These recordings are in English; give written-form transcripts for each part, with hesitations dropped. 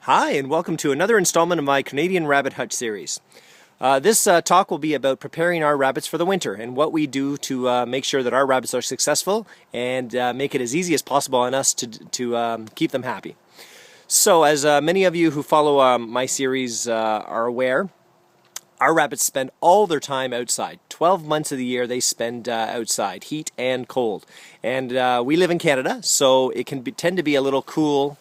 Hi, and welcome to another installment of my Canadian Rabbit Hutch series. This talk will be about preparing our rabbits for the winter and what we do to make sure that our rabbits are successful and make it as easy as possible on us to keep them happy. So, as many of you who follow my series are aware, our rabbits spend all their time outside. 12 months of the year they spend outside, heat and cold. And we live in Canada, so it can tend to be a little cold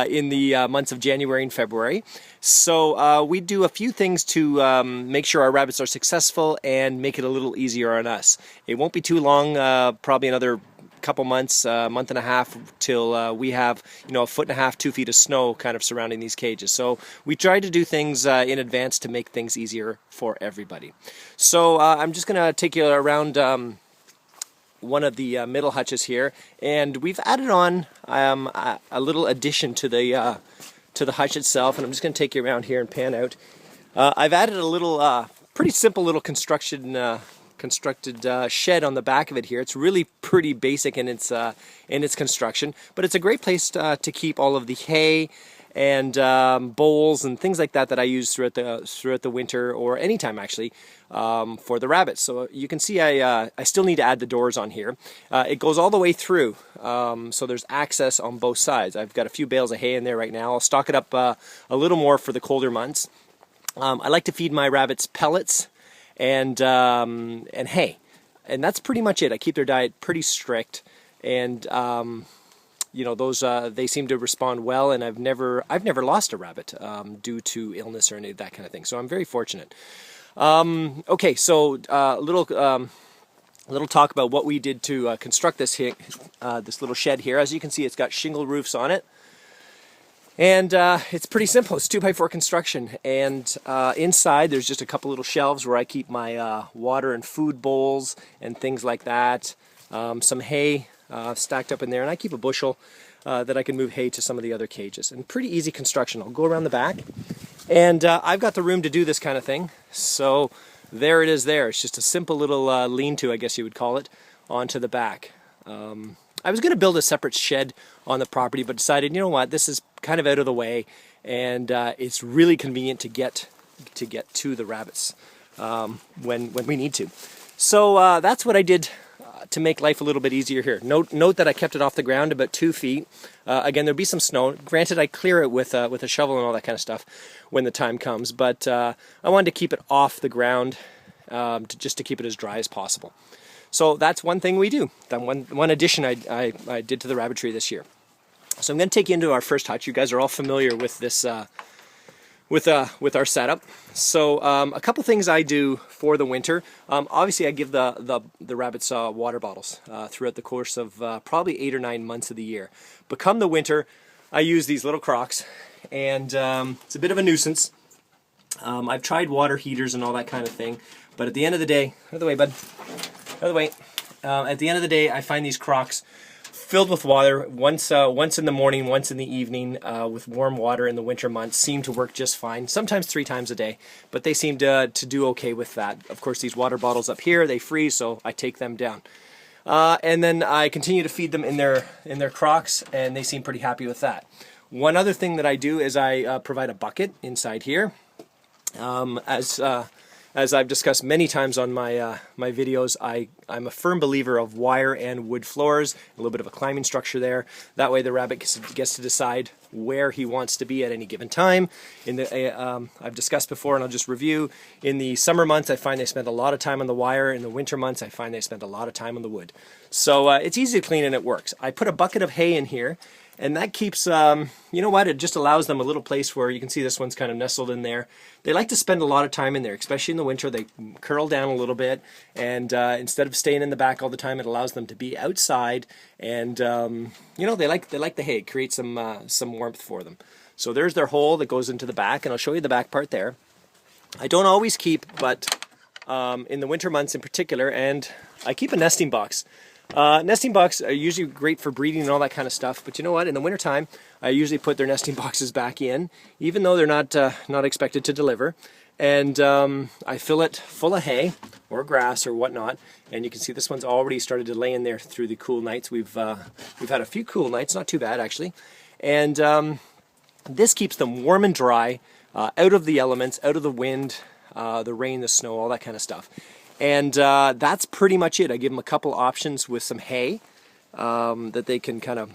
in the months of January and February. So we do a few things to make sure our rabbits are successful and make it a little easier on us. It won't be too long, probably another couple months, month and a half, till we have, a foot and a half, 2 feet of snow kind of surrounding these cages. So we try to do things in advance to make things easier for everybody. So I'm just going to take you around one of the middle hutches here, and we've added on a little addition to the hutch itself, and I'm just going to take you around here and pan out. I've added a little pretty simple little constructed shed on the back of it here. It's really pretty basic in its construction, but it's a great place to keep all of the hay and bowls and things like that I use throughout the winter, or anytime actually, for the rabbits. So you can see I still need to add the doors on here. It goes all the way through, so there's access on both sides. I've got a few bales of hay in there right now. I'll stock it up a little more for the colder months. I like to feed my rabbits pellets and hay, and that's pretty much it. I keep their diet pretty strict, and those they seem to respond well, and I've never lost a rabbit due to illness or any of that kind of thing. So I'm very fortunate. Okay, so a little talk about what we did to construct this little shed here. As you can see, it's got shingle roofs on it, and it's pretty simple. It's 2x4 construction, and inside there's just a couple little shelves where I keep my water and food bowls and things like that. Some hay stacked up in there, and I keep a bushel that I can move hay to some of the other cages. And pretty easy construction. I'll go around the back, and I've got the room to do this kind of thing. So there it is there. It's just a simple little lean-to, I guess you would call it, onto the back. I was going to build a separate shed on the property, but decided, you know what, this is kind of out of the way, and it's really convenient to get to the rabbits when we need to. So that's what I did to make life a little bit easier here. Note that I kept it off the ground about 2 feet. Again, there'll be some snow. Granted, I clear it with a shovel and all that kind of stuff when the time comes, but I wanted to keep it off the ground just to keep it as dry as possible. So that's one thing we do. That one addition I did to the rabbitry this year. So I'm going to take you into our first hutch. You guys are all familiar with this, with our setup. So a couple things I do for the winter. Obviously, I give the rabbits water bottles throughout the course of probably 8 or 9 months of the year. But come the winter, I use these little crocks, and it's a bit of a nuisance. I've tried water heaters and all that kind of thing, but at the end of the day, out of the way, bud. By the way, at the end of the day, I find these crocks filled with water once in the morning, once in the evening, with warm water in the winter months seem to work just fine. Sometimes 3 times a day, but they seem to do okay with that. Of course, these water bottles up here, they freeze, so I take them down. And then I continue to feed them in their crocks, and they seem pretty happy with that. One other thing that I do is I provide a bucket inside here. As I've discussed many times on my videos, I'm a firm believer of wire and wood floors, a little bit of a climbing structure there. That way the rabbit gets to decide where he wants to be at any given time. I've discussed before, and I'll just review, in the summer months I find they spend a lot of time on the wire. In the winter months I find they spend a lot of time on the wood. So it's easy to clean and it works. I put a bucket of hay in here, and that keeps, it just allows them a little place where you can see this one's kind of nestled in there. They like to spend a lot of time in there, especially in the winter. They curl down a little bit, and instead of staying in the back all the time, it allows them to be outside, and they like the hay. It creates some warmth for them. So there's their hole that goes into the back, and I'll show you the back part there. I don't always keep, but in the winter months in particular, and I keep a nesting box. Nesting boxes are usually great for breeding and all that kind of stuff, but you know what? In the wintertime, I usually put their nesting boxes back in, even though they're not expected to deliver. And I fill it full of hay or grass or whatnot, and you can see this one's already started to lay in there through the cool nights. We've had a few cool nights, not too bad actually. And this keeps them warm and dry, out of the elements, out of the wind, the rain, the snow, all that kind of stuff. And that's pretty much it. I give them a couple options with some hay that they can kind of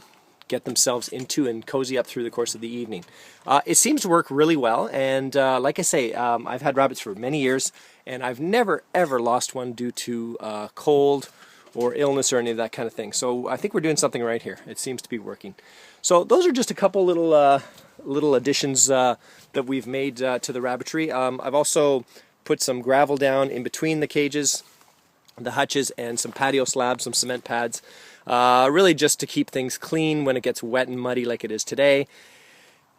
get themselves into and cozy up through the course of the evening. It seems to work really well, and like I say, I've had rabbits for many years, and I've never ever lost one due to cold or illness or any of that kind of thing. So I think we're doing something right here. It seems to be working. So those are just a couple little additions that we've made to the rabbitry. I've also put some gravel down in between the cages, the hutches, and some patio slabs, some cement pads, really just to keep things clean when it gets wet and muddy like it is today.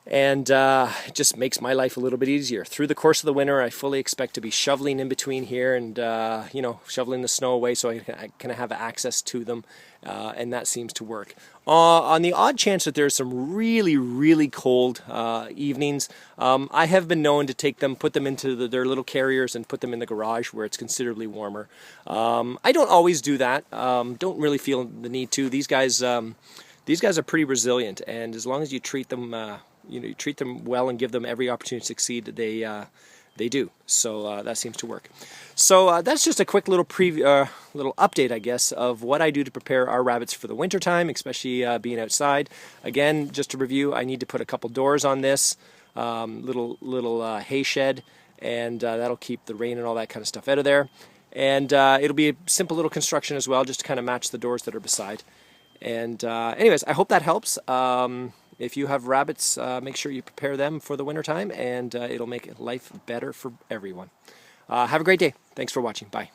And it just makes my life a little bit easier. Through the course of the winter, I fully expect to be shoveling in between here and, you know, shoveling the snow away so I can have access to them, and that seems to work. On the odd chance that there's some really, really cold evenings, I have been known to take them, put them into their little carriers and put them in the garage where it's considerably warmer. I don't always do that. Don't really feel the need to. These guys are pretty resilient, and as long as you treat them you treat them well and give them every opportunity to succeed, they do. So that seems to work. So that's just a quick little preview, little update, I guess, of what I do to prepare our rabbits for the winter time, especially being outside. Again, just to review, I need to put a couple doors on this little hay shed, and that'll keep the rain and all that kind of stuff out of there. And it'll be a simple little construction as well, just to kind of match the doors that are beside. And anyways, I hope that helps. If you have rabbits, make sure you prepare them for the wintertime, and it'll make life better for everyone. Have a great day. Thanks for watching. Bye.